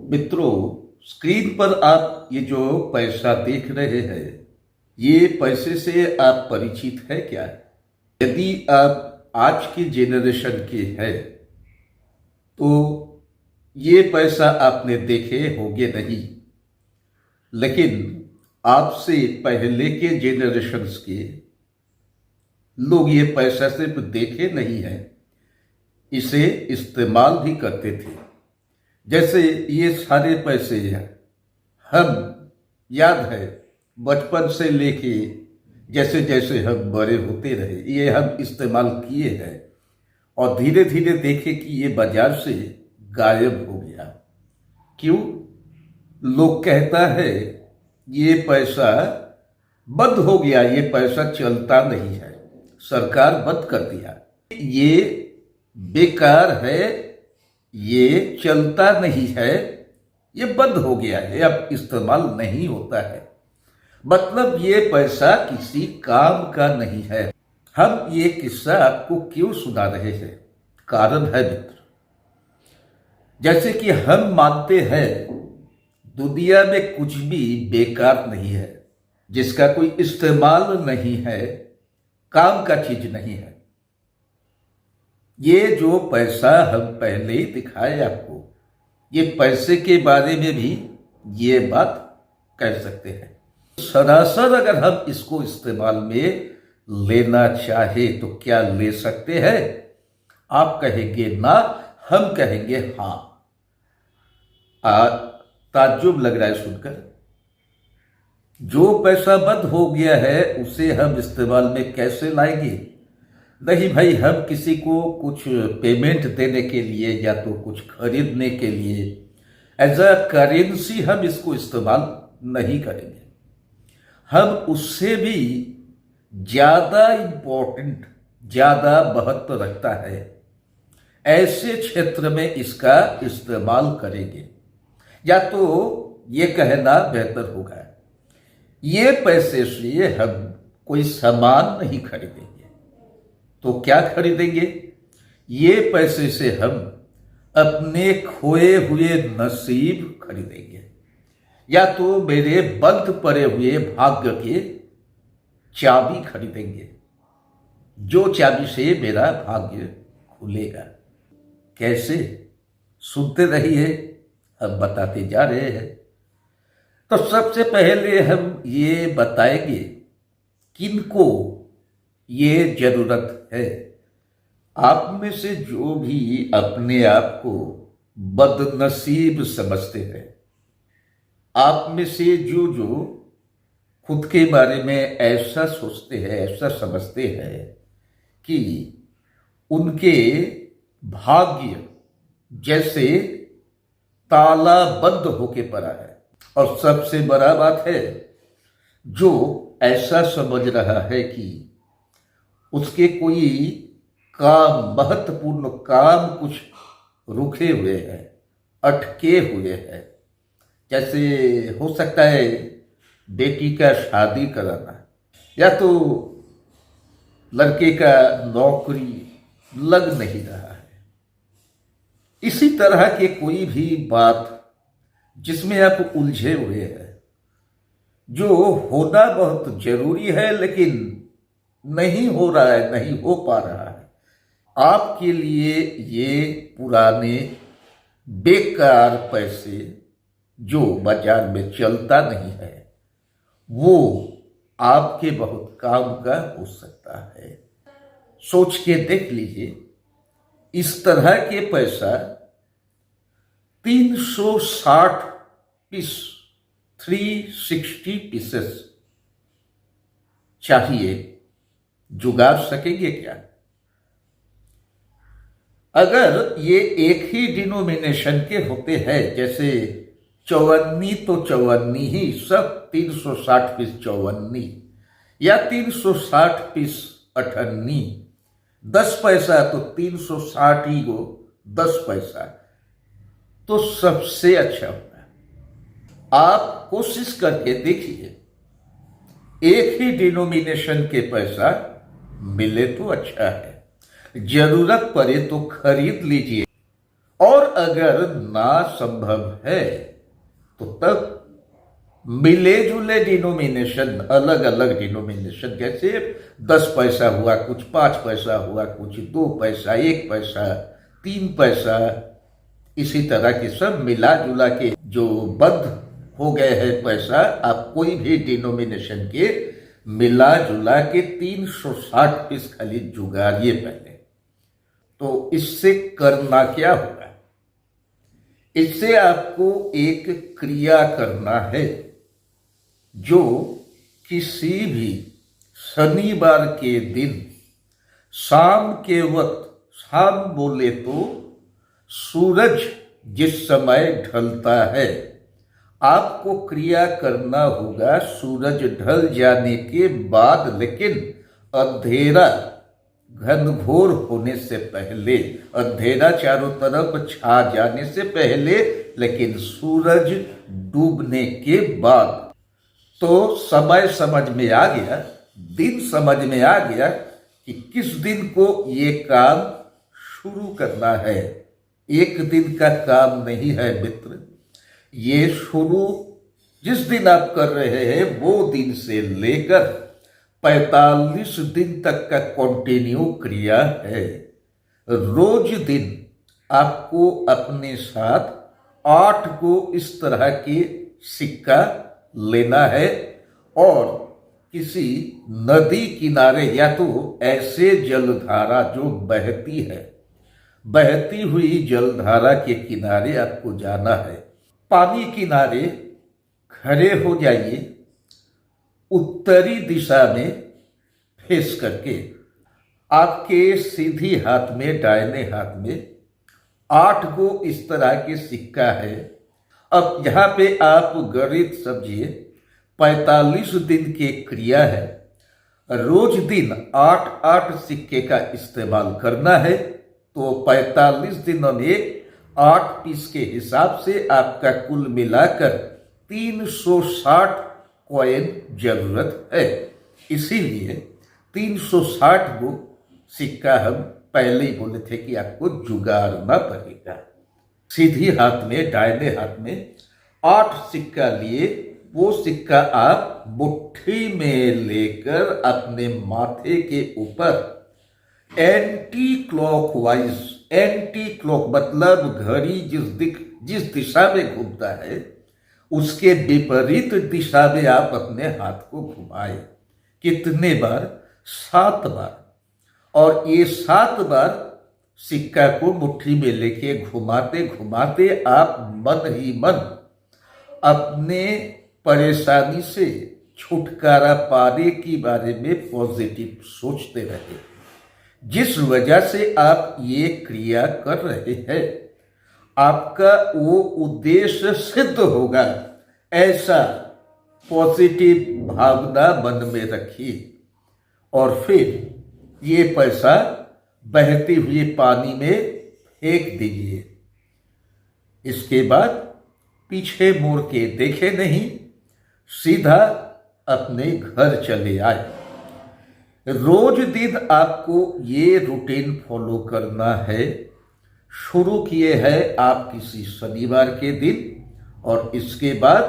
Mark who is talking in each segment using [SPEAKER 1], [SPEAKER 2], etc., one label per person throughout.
[SPEAKER 1] मित्रों, स्क्रीन पर आप ये जो पैसा देख रहे हैं, ये पैसे से आप परिचित है क्या? यदि आप आज की जेनरेशन के हैं तो ये पैसा आपने देखे होंगे नहीं, लेकिन आपसे पहले के जेनरेशन्स के लोग ये पैसा सिर्फ देखे नहीं है, इसे इस्तेमाल भी करते थे। जैसे ये सारे पैसे हम याद है बचपन से लेके जैसे जैसे हम बड़े होते रहे ये हम इस्तेमाल किए हैं और धीरे धीरे देखे कि ये बाजार से गायब हो गया। क्यों? लोग कहता है ये पैसा बंद हो गया, ये पैसा चलता नहीं है, सरकार बंद कर दिया, ये बेकार है, ये चलता नहीं है, ये बंद हो गया है, अब इस्तेमाल नहीं होता है। मतलब ये पैसा किसी काम का नहीं है। हम ये किस्सा आपको क्यों सुना रहे हैं? कारण है मित्र, जैसे कि हम मानते हैं दुनिया में कुछ भी बेकार नहीं है, जिसका कोई इस्तेमाल नहीं है, काम का चीज नहीं है। ये जो पैसा हम पहले ही दिखाए आपको, ये पैसे के बारे में भी ये बात कह सकते हैं। सरासर अगर हम इसको इस्तेमाल में लेना चाहे तो क्या ले सकते हैं? आप कहेंगे ना, हम कहेंगे हाँ। ताज्जुब लग रहा है सुनकर। जो पैसा बंद हो गया है उसे हम इस्तेमाल में कैसे लाएंगे? नहीं भाई, हम किसी को कुछ पेमेंट देने के लिए या तो कुछ खरीदने के लिए एज अ करेंसी हम इसको इस्तेमाल नहीं करेंगे। हम उससे भी ज्यादा इंपॉर्टेंट, ज्यादा महत्व रखता है ऐसे क्षेत्र में इसका इस्तेमाल करेंगे। या तो ये कहना बेहतर होगा, ये पैसे से हम कोई सामान नहीं खरीदेंगे, तो क्या खरीदेंगे? ये पैसे से हम अपने खोए हुए नसीब खरीदेंगे, या तो मेरे बंद पड़े हुए भाग्य के चाबी खरीदेंगे, जो चाबी से मेरा भाग्य खुलेगा। कैसे? सुनते रहिए, हम बताते जा रहे हैं। तो सबसे पहले हम ये बताएंगे किनको ये जरूरत है। आप में से जो भी अपने आप को बदनसीब समझते हैं, आप में से जो खुद के बारे में ऐसा सोचते हैं, ऐसा समझते हैं कि उनके भाग्य जैसे ताला बंद होके पड़ा है, और सबसे बड़ा बात है जो ऐसा समझ रहा है कि उसके कोई काम, महत्वपूर्ण काम कुछ रुके हुए हैं, अटके हुए हैं। जैसे हो सकता है बेटी का शादी कराना, या तो लड़के का नौकरी लग नहीं रहा है। इसी तरह के कोई भी बात जिसमें आप उलझे हुए हैं, जो होना बहुत जरूरी है लेकिन नहीं हो रहा है, नहीं हो पा रहा है, आपके लिए ये पुराने बेकार पैसे जो बाजार में चलता नहीं है, वो आपके बहुत काम का हो सकता है। सोच के देख लीजिए, इस तरह के पैसा 360 पीस, 360 पीसेस चाहिए, जुगाड़ सकेंगे क्या? अगर ये एक ही डिनोमिनेशन के होते हैं, जैसे चौवन्नी तो चौवन्नी ही, सब 360 पीस चौवन्नी, या 360 पीस अठन्नी, 10 पैसा तो 360 ही हो 10 पैसा, तो सबसे अच्छा होगा। आप कोशिश करके देखिए, एक ही डिनोमिनेशन के पैसा मिले तो अच्छा है, जरूरत पड़े तो खरीद लीजिए। और अगर ना संभव है तो तब मिले जुले डिनोमिनेशन, अलग अलग डिनोमिनेशन, जैसे 10 पैसा हुआ कुछ, 5 पैसा हुआ कुछ, 2 पैसा, 1 पैसा, 3 पैसा, इसी तरह के सब मिला जुला के जो बंद हो गए हैं पैसा, आप कोई भी डिनोमिनेशन के मिला जुला के 360 पीस खाली जुगाड़िए पहले। तो इससे करना क्या होगा? इससे आपको एक क्रिया करना है जो किसी भी शनिवार के दिन शाम के वक्त, शाम बोले तो सूरज जिस समय ढलता है, आपको क्रिया करना होगा सूरज ढल जाने के बाद, लेकिन अंधेरा घनघोर होने से पहले, अंधेरा चारों तरफ छा जाने से पहले, लेकिन सूरज डूबने के बाद। तो समय समझ में आ गया, दिन समझ में आ गया कि किस दिन को ये काम शुरू करना है। एक दिन का काम नहीं है मित्र, ये शुरू जिस दिन आप कर रहे हैं वो दिन से लेकर 45 दिन तक का कंटिन्यू क्रिया है। रोज दिन आपको अपने साथ 8 को इस तरह के सिक्का लेना है और किसी नदी किनारे या तो ऐसे जलधारा जो बहती है, बहती हुई जलधारा के किनारे आपको जाना है। पानी किनारे खड़े हो जाइए, उत्तरी दिशा में फेस करके। आपके सीधी हाथ में, दाहिने हाथ में 8 को इस तरह के सिक्का है। अब यहाँ पे आप गणित समझिए, 45 दिन की क्रिया है, रोज दिन 8-8 सिक्के का इस्तेमाल करना है। तो 45 दिनों में 8 पीस के हिसाब से आपका कुल मिलाकर 360 कॉइन जरूरत है। इसीलिए 360 को सिक्का हम पहले ही बोले थे कि आपको जुगाड़ना पड़ेगा। सीधी हाथ में, दाहिने हाथ में 8 सिक्का लिए, वो सिक्का आप मुट्ठी में लेकर अपने माथे के ऊपर एंटी क्लॉकवाइज, एंटी क्लॉक मतलब घड़ी जिस दिशा में घूमता है उसके विपरीत दिशा में आप अपने हाथ को घुमाए। कितने बार? 7 बार। और ये 7 बार सिक्का को मुट्ठी में लेके घुमाते घुमाते आप मन ही मन अपने परेशानी से छुटकारा पाने के बारे में पॉजिटिव सोचते रहे। जिस वजह से आप ये क्रिया कर रहे हैं, आपका वो उद्देश्य सिद्ध होगा, ऐसा पॉजिटिव भावना मन में रखिए। और फिर ये पैसा बहते हुए पानी में फेंक दीजिए। इसके बाद पीछे मुड़ के देखे नहीं, सीधा अपने घर चले आए। रोज दिन आपको ये रूटीन फॉलो करना है। शुरू किए हैं आप किसी शनिवार के दिन, और इसके बाद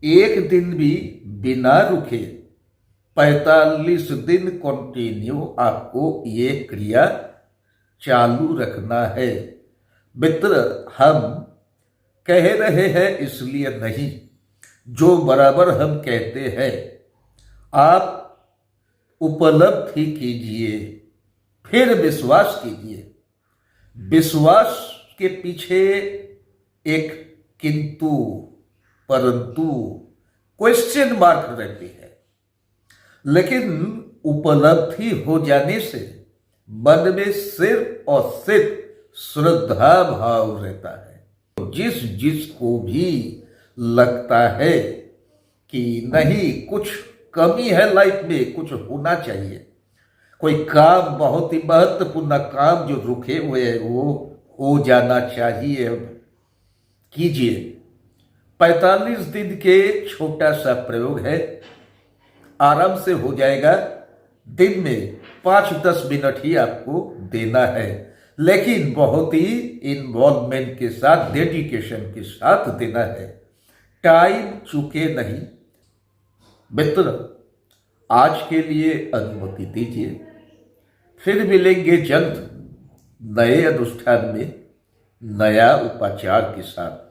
[SPEAKER 1] एक दिन भी बिना रुके 45 दिन कंटिन्यू आपको ये क्रिया चालू रखना है। मित्र, हम कह रहे हैं इसलिए नहीं, जो बराबर हम कहते हैं आप उपलब्धि कीजिए, फिर विश्वास कीजिए। विश्वास के पीछे एक किंतु परंतु क्वेश्चन मार्क रहती है, लेकिन उपलब्धि हो जाने से मन में सिर्फ और सिर्फ श्रद्धा भाव रहता है। जिसको भी लगता है कि नहीं कुछ कमी है लाइफ में, कुछ होना चाहिए, कोई काम बहुत ही महत्वपूर्ण काम जो रुके हुए है वो हो जाना चाहिए, कीजिए। 45 दिन के छोटा सा प्रयोग है, आराम से हो जाएगा। दिन में 5-10 मिनट ही आपको देना है। लेकिन बहुत ही इन्वॉल्वमेंट के साथ, डेडिकेशन के साथ देना है। टाइम चूके नहीं। मित्र, आज के लिए अनुमति दीजिए, फिर मिलेंगे जल्द नए अनुष्ठान में नया उपाचार के साथ।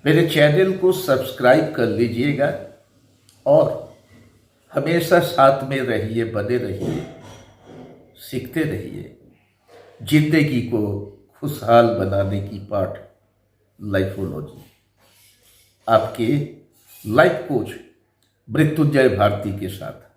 [SPEAKER 1] मेरे चैनल को सब्सक्राइब कर लीजिएगा और हमेशा साथ में रहिए, बने रहिए, सीखते रहिए। जिंदगी को खुशहाल बनाने की पाठ लाइफोलॉजी। आपके लाइफ कोच मृत्युंजय भारती के साथ।